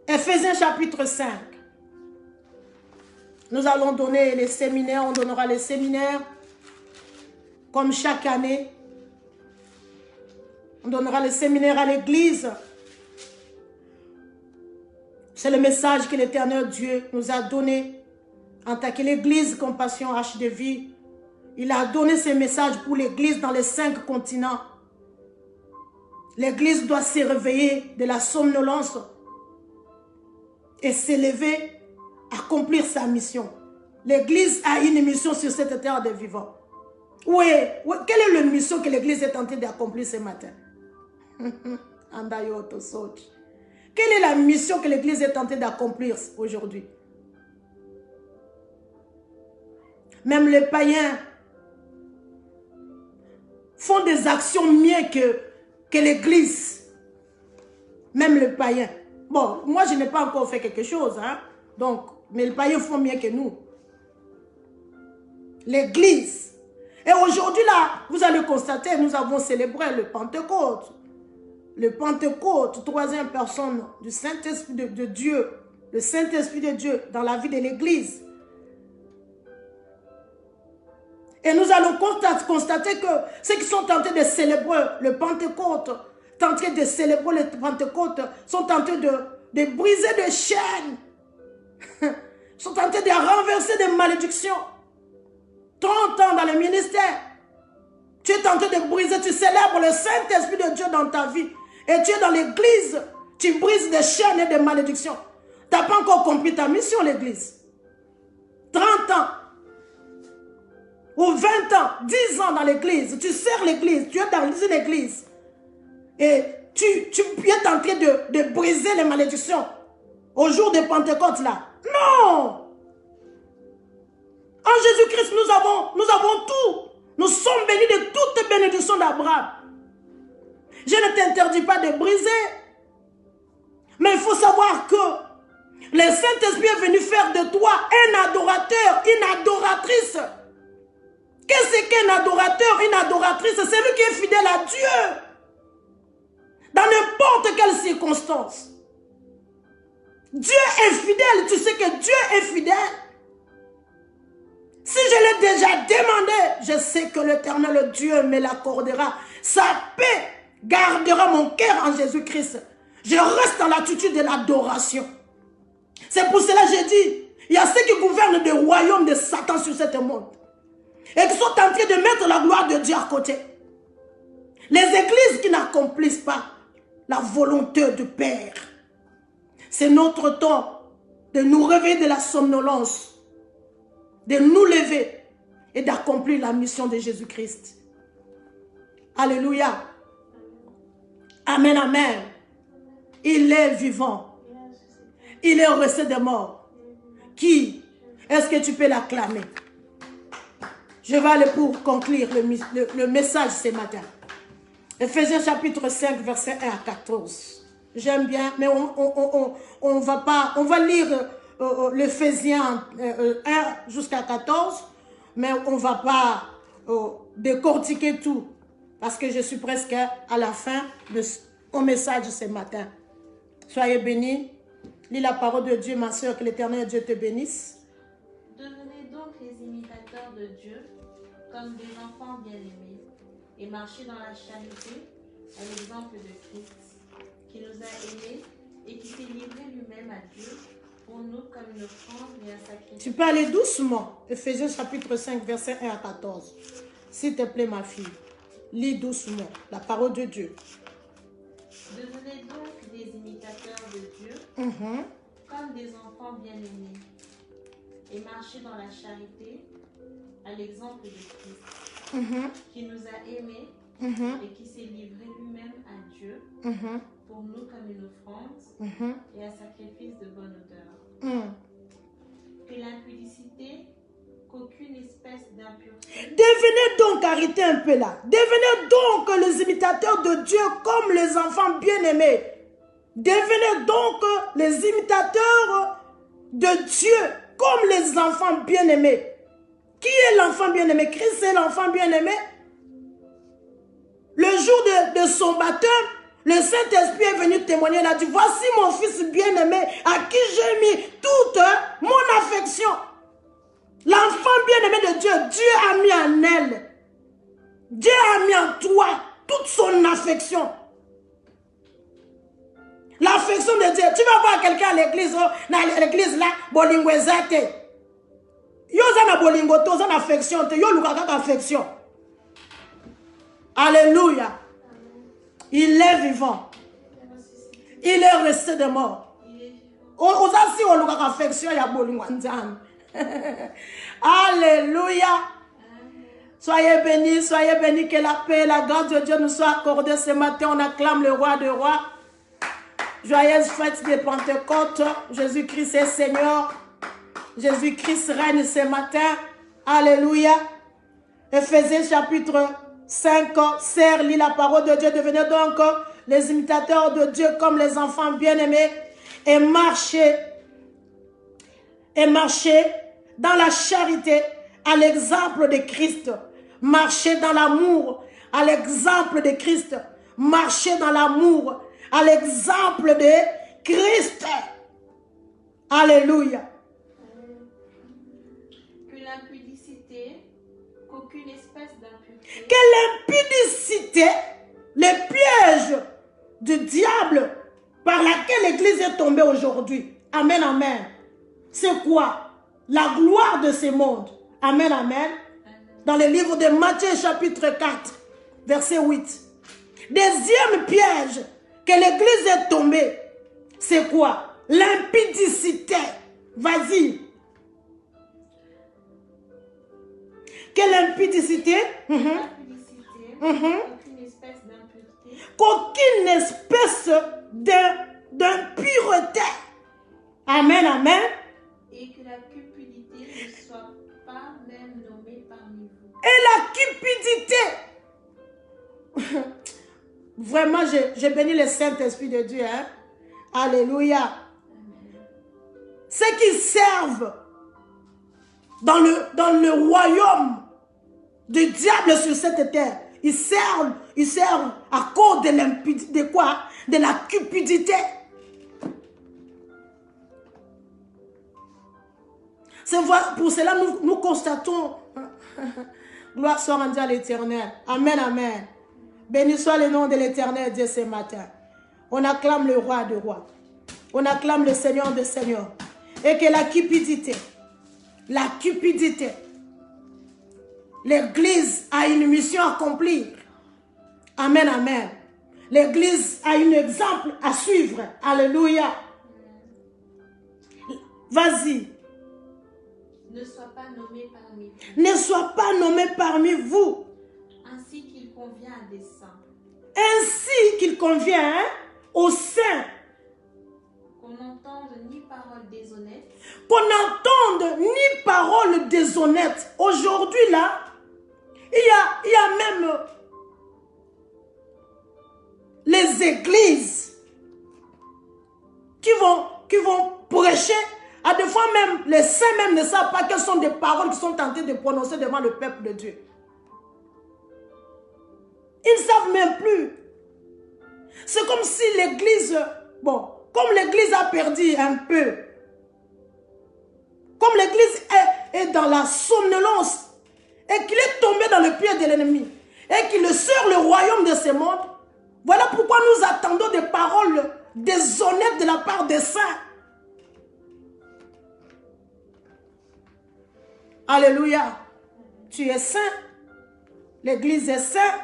Ephésiens chapitre 5. Nous allons donner les séminaires, on donnera les séminaires comme chaque année. On donnera les séminaires à l'église. C'est le message que l'Éternel Dieu nous a donné en tant que l'église Compassion H de Vie. Il a donné ce message pour l'église dans les 5 continents. L'église doit se réveiller de la somnolence et s'élever, accomplir sa mission. L'église a une mission sur cette terre de vivants. Oui, quelle est la mission que l'église est en train d'accomplir ce matin? Quelle est la mission que l'église est en train d'accomplir aujourd'hui? Même les païens font des actions mieux que l'église. Même les païens. Bon, moi je n'ai pas encore fait quelque chose, hein. Donc, mais les païens font mieux que nous. L'église. Et aujourd'hui là, vous allez constater, nous avons célébré le Pentecôte. Le Pentecôte, 3e personne du Saint-Esprit de Dieu. Le Saint-Esprit de Dieu dans la vie de l'église. Et nous allons constater que ceux qui sont tentés de célébrer le Pentecôte, tentés de célébrer le Pentecôte, sont tentés de briser des chaînes, sont tentés de renverser des malédictions. 30 ans dans le ministère, tu es tenté de briser, tu célèbres le Saint-Esprit de Dieu dans ta vie. Et tu es dans l'église, tu brises des chaînes et des malédictions. Tu n'as pas encore compris ta mission, l'église. 30 ans. Ou 20 ans, 10 ans dans l'église, tu sers l'église, tu es dans une église. Et tu es tenté de briser les malédictions au jour de Pentecôte là. Non! En Jésus-Christ, nous avons tout. Nous sommes bénis de toutes les bénédictions d'Abraham. Je ne t'interdis pas de briser. Mais il faut savoir que Le Saint-Esprit est venu faire de toi un adorateur, une adoratrice. Qu'est-ce qu'un adorateur, une adoratrice? C'est celui qui est fidèle à Dieu. Dans n'importe quelle circonstance. Dieu est fidèle. Tu sais que Dieu est fidèle. Si je l'ai déjà demandé, je sais que l'Éternel Dieu me l'accordera. Sa paix gardera mon cœur en Jésus-Christ. Je reste dans l'attitude de l'adoration. C'est pour cela que j'ai dit, il y a ceux qui gouvernent le royaume de Satan sur ce monde. Et qui sont en train de mettre la gloire de Dieu à côté. Les églises qui n'accomplissent pas la volonté du Père. C'est notre temps de nous réveiller de la somnolence. De nous lever et d'accomplir la mission de Jésus-Christ. Alléluia. Amen, amen. Il est vivant. Il est resté des morts. Qui est-ce que tu peux l'acclamer? Je vais aller pour conclure le message ce matin. Ephésiens chapitre 5, verset 1 à 14. J'aime bien, mais on va lire l'Éphésiens 1 jusqu'à 14, mais on ne va pas décortiquer tout, parce que je suis presque à la fin de mon message ce matin. Soyez bénis. Lis la parole de Dieu, ma soeur, que l'Éternel Dieu te bénisse. Devenez donc les imitateurs de Dieu, comme des enfants bien-aimés, et marchez dans la charité, à l'exemple de Christ, qui nous a aimés et qui s'est livré lui-même à Dieu, pour nous comme une offrande et un sacrifice. Tu peux aller doucement. Ephésiens chapitre 5, verset 1 à 14. S'il te plaît, ma fille, lis doucement la parole de Dieu. Devenez donc des imitateurs de Dieu, comme des enfants bien-aimés, et marchez dans la charité, à l'exemple de Christ, qui nous a aimés et qui s'est livré lui-même à Dieu, pour nous comme une offrande et un sacrifice de bonne odeur. Que l'impudicité, qu'aucune espèce d'impureté. Devenez donc, arrêtez un peu là. Devenez donc les imitateurs de Dieu comme les enfants bien-aimés. Devenez donc les imitateurs de Dieu comme les enfants bien-aimés. Qui est l'enfant bien-aimé? Christ est l'enfant bien-aimé. Le jour de son baptême, le Saint-Esprit est venu témoigner. Il a dit, voici mon fils bien-aimé à qui j'ai mis toute mon affection. L'enfant bien-aimé de Dieu, Dieu a mis en elle. Dieu a mis en toi toute son affection. L'affection de Dieu. Tu vas voir quelqu'un à l'église, dans l'église là, bolingo ezate. Yo zana bolingo to zana affection te yo lukaka affection. Alléluia. Il est vivant. Il est resté de mort. Osasi o lukaka affection ya bolingo nzambe. Alléluia. Soyez bénis, que la paix et la grâce de Dieu nous soient accordées ce matin. On acclame le roi des rois. Joyeuse fête de Pentecôte. Jésus-Christ est Seigneur. Jésus-Christ règne ce matin. Alléluia. Ephésiens chapitre 5. Sœurs, lis la parole de Dieu. Devenez donc les imitateurs de Dieu comme les enfants bien-aimés. Et marchez dans la charité à l'exemple de Christ. Marchez dans l'amour à l'exemple de Christ. Marchez dans l'amour à l'exemple de Christ. Alléluia. Que l'impudicité, qu'aucune espèce d'impureté. Que l'impudicité, le piège du diable par laquelle l'Église est tombée aujourd'hui. Amen, amen. C'est quoi? La gloire de ce monde. Amen, amen. Dans le livre de Matthieu chapitre 4, verset 8. Deuxième piège que l'Église est tombée, c'est quoi? L'impudicité. Vas-y. Quelle impudicité? Aucune espèce d'impureté. Qu'aucune espèce d'impureté. Amen, amen. Et que la cupidité ne soit pas même nommée parmi vous. Et la cupidité. Vraiment, j'ai béni le Saint-Esprit de Dieu. Hein? Alléluia. ceux qui servent dans le royaume du diable sur cette terre, ils servent à cause de quoi? De la cupidité. C'est pour cela nous constatons, gloire soit rendue à l'Éternel. Amen, amen. Béni soit le nom de l'Éternel Dieu ce matin. On acclame le roi de rois. On acclame le Seigneur de seigneurs. Et que la cupidité, l'Église a une mission à accomplir. Amen, amen. L'Église a un exemple à suivre. Alléluia. Vas-y. Ne sois pas nommé parmi vous. Ne sois pas nommé parmi vous. Ainsi qu'il convient à des saints. Ainsi qu'il convient aux saints. Qu'on n'entende ni parole déshonnête. Qu'on n'entende ni parole déshonnête. Aujourd'hui là, il y a même les églises qui vont prêcher. À des fois même, les saints même ne savent pas quelles sont des paroles qui sont tentées de prononcer devant le peuple de Dieu. Ils ne savent même plus. C'est comme si l'église, bon, comme l'église a perdu un peu, comme l'église est dans la somnolence et qu'il est tombé dans le pied de l'ennemi et qu'il sert le royaume de ce monde, voilà pourquoi nous attendons des paroles déshonnêtes de la part des saints. Alléluia. Tu es saint. L'église est sainte.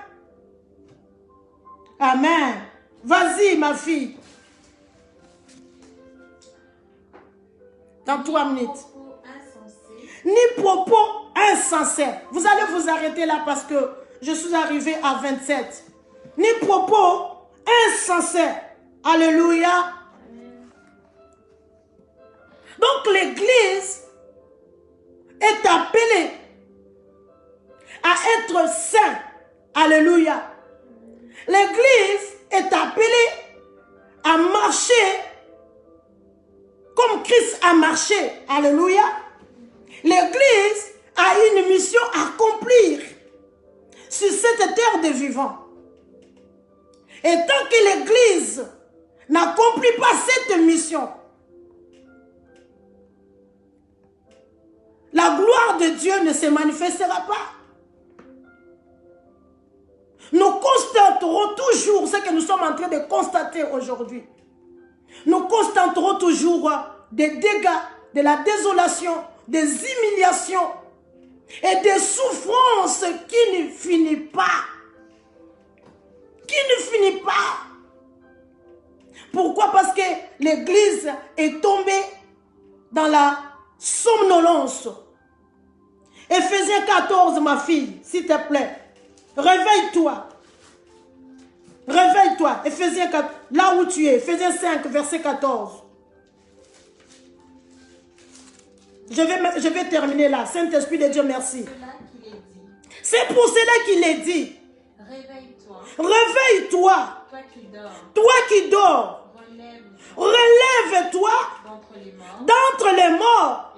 Amen. Vas-y, ma fille. Dans 3 minutes. Ni propos insensés. Vous allez vous arrêter là parce que je suis arrivée à 27. Ni propos insensés. Alléluia. Donc l'église est appelée à être saint. Alléluia. L'église est appelée à marcher comme Christ a marché. Alléluia. L'église a une mission à accomplir sur cette terre des vivants. Et tant que l'église n'accomplit pas cette mission, la gloire de Dieu ne se manifestera pas. Nous constaterons toujours ce que nous sommes en train de constater aujourd'hui. Nous constaterons toujours des dégâts, de la désolation, des humiliations et des souffrances qui ne finissent pas. Qui ne finissent pas. Pourquoi? Parce que l'église est tombée dans la somnolence. Ephésiens 14, ma fille, s'il te plaît. Réveille-toi. Réveille-toi. Ephésiens 4, là où tu es. Ephésiens 5, verset 14. Je vais terminer là. Saint-Esprit de Dieu, merci. C'est pour cela qu'il est dit. Réveille-toi. Réveille-toi. Toi qui dors. Toi qui dors. Relève-toi d'entre les morts.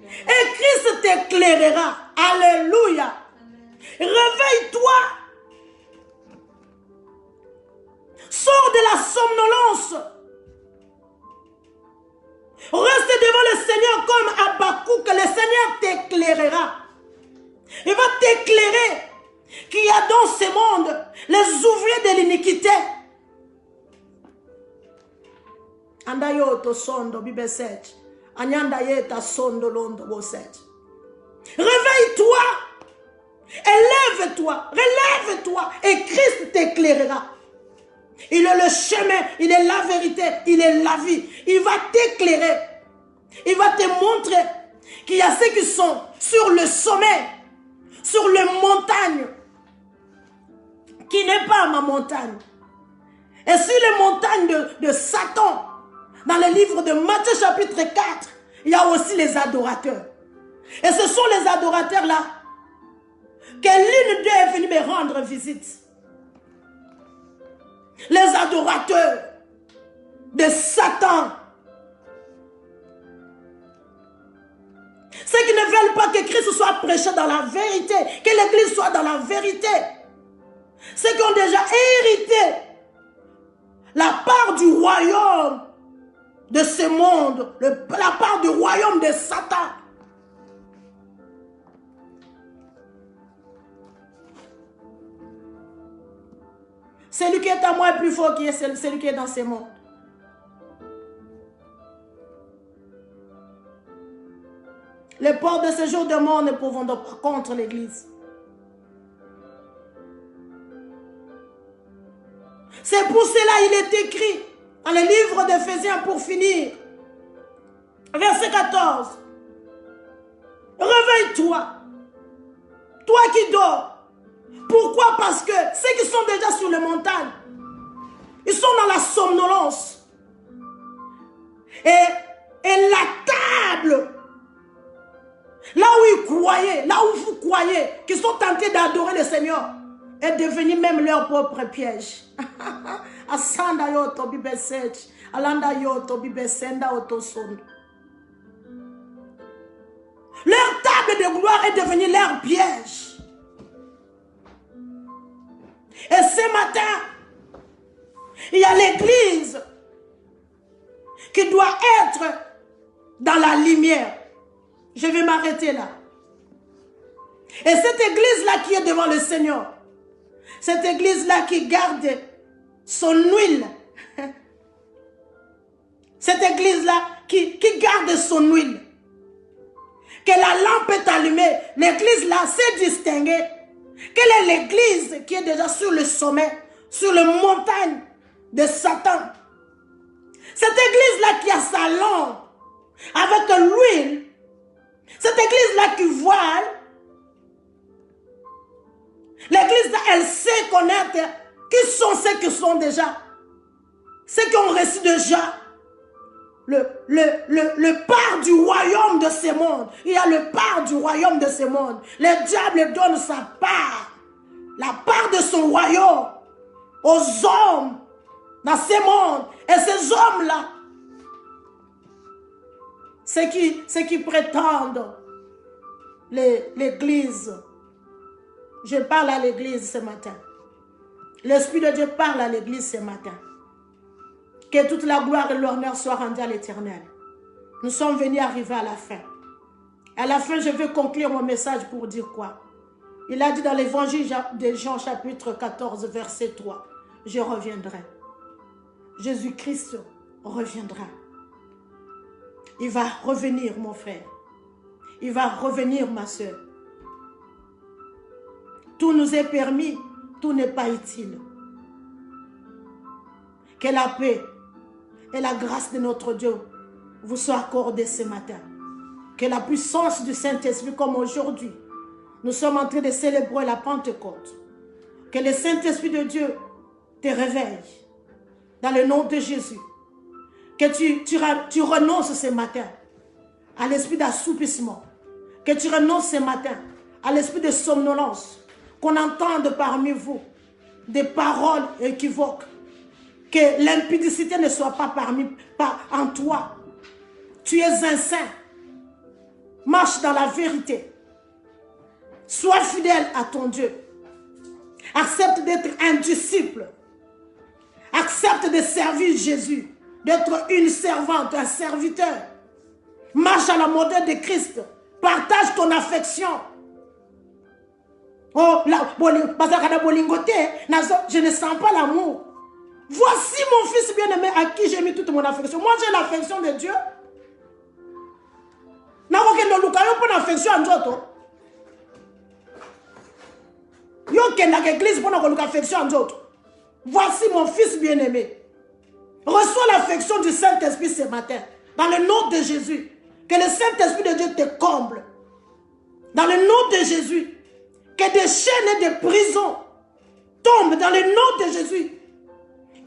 Et Christ t'éclairera. Alléluia. Réveille-toi. Sors de la somnolence. Reste devant le Seigneur comme Habakkuk. Le Seigneur t'éclairera. Il va t'éclairer qu'il y a dans ce monde les ouvriers de l'iniquité. Andayo to sondo Bible 7. Anyanda ta sondo londo bo 7. Réveille-toi. Élève-toi. Relève-toi. Et Christ t'éclairera. Il est le chemin. Il est la vérité. Il est la vie. Il va t'éclairer. Il va te montrer qu'il y a ceux qui sont sur le sommet, sur les montagnes, qui n'est pas ma montagne. Et sur les montagnes de Satan, dans le livre de Matthieu chapitre 4, il y a aussi les adorateurs. Et ce sont les adorateurs là que l'une d'eux est venue me rendre visite. Les adorateurs de Satan. veulent pas que Christ soit prêché dans la vérité, que l'église soit dans la vérité. Ceux qui ont déjà hérité la part du royaume de ce monde, la part du royaume de Satan. Celui qui est à moi est plus fort que celui qui est dans ce monde. Les portes de ce jour de mort ne pourront donc pas contre l'église. C'est pour cela qu'il est écrit dans le livre d'Éphésiens pour finir. Verset 14. Réveille-toi, toi qui dors. Pourquoi? Parce que ceux qui sont déjà sur les montagnes, ils sont dans la somnolence. Et la table, là où ils croyaient, là où vous croyez, qu'ils sont tentés d'adorer le Seigneur, est devenu même leur propre piège. Asanda yo to bibesech, alanda yo to bibesenda otoson. Leur table de gloire est devenue leur piège. Et ce matin, il y a l'église qui doit être dans la lumière. Je vais m'arrêter là. Et cette église-là qui est devant le Seigneur, cette église-là qui garde son huile, cette église-là qui garde son huile, que la lampe est allumée, l'église-là s'est distinguée. Quelle est l'église qui est déjà sur le sommet, sur les montagnes de Satan? Cette église-là qui a sa lampe avec l'huile, cette église-là qui voile, l'église-là, elle sait connaître qui sont ceux qui sont déjà, ceux qui ont reçu déjà le part du royaume de ce monde. Il y a le part du royaume de ce monde. Le diable donne sa part, la part de son royaume aux hommes dans ce monde. Et ces hommes-là, ceux qui prétendent l'église, je parle à l'église ce matin. L'Esprit de Dieu parle à l'église ce matin. Que toute la gloire et l'honneur soient rendus à l'Éternel. Nous sommes venus arriver à la fin. À la fin, je veux conclure mon message pour dire quoi? Il a dit dans l'évangile de Jean chapitre 14, verset 3. Je reviendrai. Jésus-Christ reviendra. Il va revenir, mon frère. Il va revenir, ma soeur. Tout nous est permis, tout n'est pas utile. Que la paix et la grâce de notre Dieu vous soient accordées ce matin. Que la puissance du Saint-Esprit, comme aujourd'hui, nous sommes en train de célébrer la Pentecôte. Que le Saint-Esprit de Dieu te réveille dans le nom de Jésus. Que tu renonces ce matin à l'esprit d'assoupissement. Que tu renonces ce matin à l'esprit de somnolence. Qu'on entende parmi vous des paroles équivoques. Que l'impudicité ne soit pas en toi. Tu es un saint. Marche dans la vérité. Sois fidèle à ton Dieu. Accepte d'être un disciple. Accepte de servir Jésus. D'être une servante, un serviteur. Marche à la modèle de Christ. Partage ton affection. Oh, je ne sens pas l'amour. Voici mon fils bien-aimé à qui j'ai mis toute mon affection. Moi, j'ai l'affection de Dieu. Voici mon fils bien-aimé. Reçois l'affection du Saint-Esprit ce matin. Dans le nom de Jésus. Que le Saint-Esprit de Dieu te comble. Dans le nom de Jésus. Que des chaînes et des prisons tombent dans le nom de Jésus.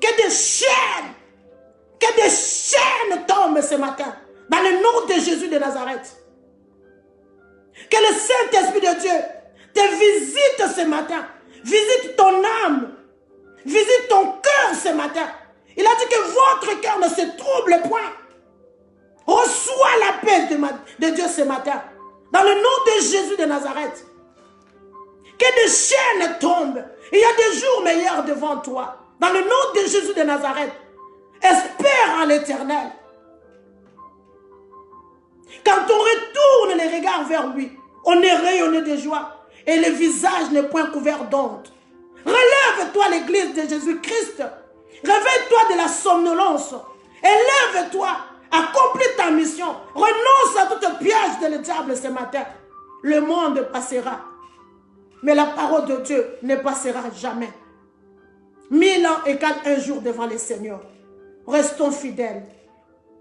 Que des chaînes tombent ce matin. Dans le nom de Jésus de Nazareth. Que le Saint-Esprit de Dieu te visite ce matin. Visite ton âme. Visite ton cœur ce matin. Il a dit que votre cœur ne se trouble point. Reçois la paix de Dieu ce matin. Dans le nom de Jésus de Nazareth. Que des chaînes tombent. Il y a des jours meilleurs devant toi. Dans le nom de Jésus de Nazareth. Espère en l'Éternel. Quand on retourne les regards vers lui, on est rayonné de joie. Et le visage n'est point couvert d'honte. Relève-toi l'église de Jésus-Christ. Réveille-toi de la somnolence. Élève-toi. Accomplis ta mission. Renonce à toute piège de le diable ce matin. Le monde passera. Mais la parole de Dieu ne passera jamais. 1000 ans égale un jour devant le Seigneur. Restons fidèles.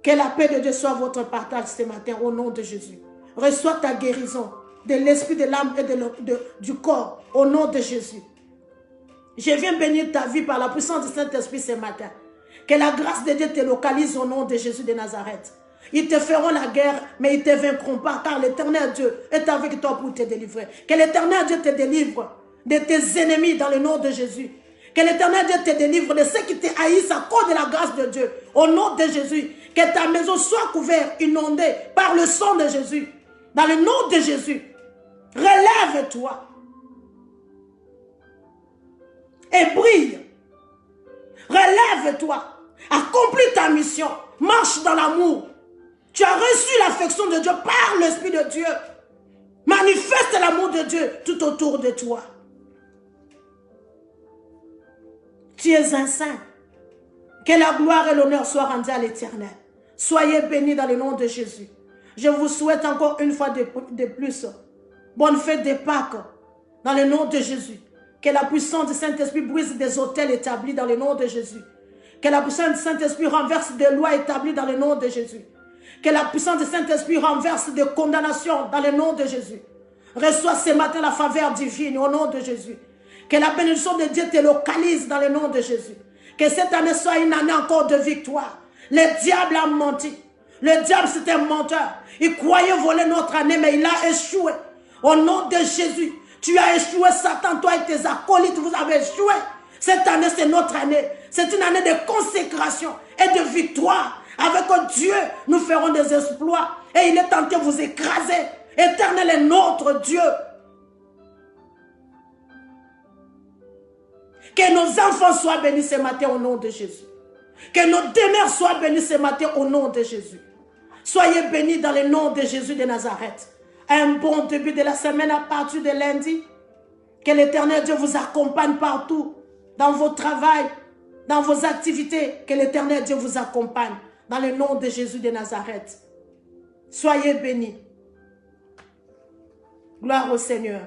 Que la paix de Dieu soit votre partage ce matin au nom de Jésus. Reçois ta guérison de l'esprit, de l'âme et du corps au nom de Jésus. Je viens bénir ta vie par la puissance du Saint-Esprit ce matin. Que la grâce de Dieu te localise au nom de Jésus de Nazareth. Ils te feront la guerre, mais ils ne te vaincront pas, car l'Éternel Dieu est avec toi pour te délivrer. Que l'Éternel Dieu te délivre de tes ennemis dans le nom de Jésus. Que l'Éternel Dieu te délivre de ceux qui te haïssent à cause de la grâce de Dieu. Au nom de Jésus. Que ta maison soit couverte, inondée par le sang de Jésus. Dans le nom de Jésus. Relève-toi. Et brille. Relève-toi. Accomplis ta mission. Marche dans l'amour. Tu as reçu l'affection de Dieu par l'Esprit de Dieu. Manifeste l'amour de Dieu tout autour de toi. Tu es un saint. Que la gloire et l'honneur soient rendus à l'Éternel. Soyez bénis dans le nom de Jésus. Je vous souhaite encore une fois de plus. Bonne fête de Pâques dans le nom de Jésus. Que la puissance du Saint-Esprit brise des autels établis dans le nom de Jésus. Que la puissance du Saint-Esprit renverse des lois établies dans le nom de Jésus. Que la puissance du Saint-Esprit renverse des condamnations dans le nom de Jésus. Reçois ce matin la faveur divine au nom de Jésus. Que la bénédiction de Dieu te localise dans le nom de Jésus. Que cette année soit une année encore de victoire. Le diable a menti. Le diable c'est un menteur. Il croyait voler notre année, mais il a échoué. Au nom de Jésus, tu as échoué, Satan, toi et tes acolytes, vous avez échoué. Cette année, c'est notre année. C'est une année de consécration et de victoire. Avec Dieu, nous ferons des exploits. Et il est tenté de vous écraser. Éternel est notre Dieu. Que nos enfants soient bénis ce matin au nom de Jésus. Que nos demeures soient bénies ce matin au nom de Jésus. Soyez bénis dans le nom de Jésus de Nazareth. Un bon début de la semaine à partir de lundi. Que l'Éternel Dieu vous accompagne partout. Dans vos travails, dans vos activités. Que l'Éternel Dieu vous accompagne. Dans le nom de Jésus de Nazareth. Soyez bénis. Gloire au Seigneur.